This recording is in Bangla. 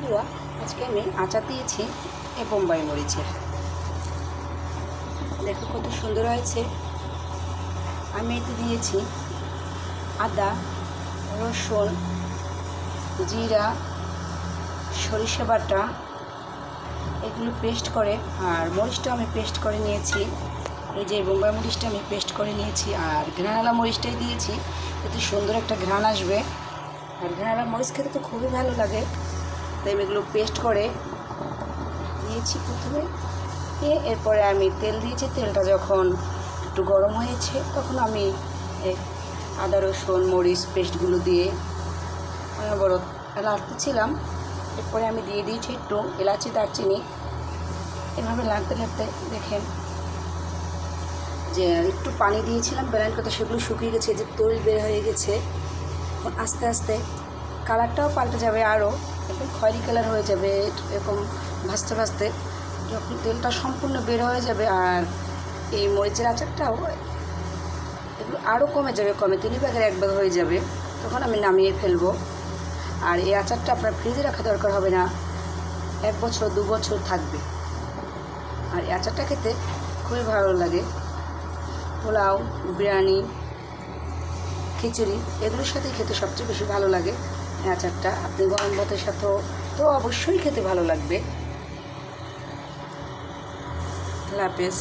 বন্ধুরা, আজকে আমি আচার দিয়েছি এই বোম্বাই মরিচের। দেখো কত সুন্দর হয়েছে। আমি এতে দিয়েছি আদা, রসুন, জিরা, সরিষা বাটা, এগুলো পেস্ট করে, আর মরিচটা আমি পেস্ট করে নিয়েছি। এই যে বোম্বাই মরিচটা আমি পেস্ট করে নিয়েছি, আর ঘ্রাণওয়ালা মরিচটাই দিয়েছি, এতে সুন্দর একটা ঘ্রাণ আসবে। আর ঘ্রাণওয়ালা মরিচ খেতে তো খুবই ভালো লাগে, তাই আমি এগুলো পেস্ট করে দিয়েছি প্রথমে। এরপরে আমি তেল দিয়েছি। তেলটা যখন একটু গরম হয়েছে তখন আমি আদা, রসুন, মরিচ পেস্টগুলো দিয়ে বড় নাড়তেছিলাম। এরপরে আমি দিয়ে দিয়েছি একটু এলাচি, দারচিনি। এভাবে নাড়তে নাড়তে দেখেন যে একটু পানি দিয়েছিলাম ব্যালেন্স করতে, সেগুলো শুকিয়ে গেছে, যে তেল বের হয়ে গেছে। এখন আস্তে আস্তে কালারটাও পাল্টে যাবে, আরও একদম খয়েরি কালার হয়ে যাবে। এরকম ভাজতে ভাজতে যখন তেলটা সম্পূর্ণ বের হয়ে যাবে, আর এই মরিচের আচারটাও এগুলো আরও কমে যাবে, 3 ভাগের 1 ভাগ হয়ে যাবে, তখন আমি নামিয়ে ফেলবো। আর এই আচারটা আপনার ফ্রিজে রাখা দরকার হবে না, 1 বছর 2 বছর থাকবে। আর এই আচারটা খেতে খুবই ভালো লাগে। পোলাও, বিরিয়ানি, খিচুড়ি এগুলোর সাথে খেতে সবচেয়ে বেশি ভালো লাগে এই আচারটা। আপনি গরম ভাতের সাথেও তো অবশ্যই খেতে ভালো লাগবে। আল্লাহ হাফেজ।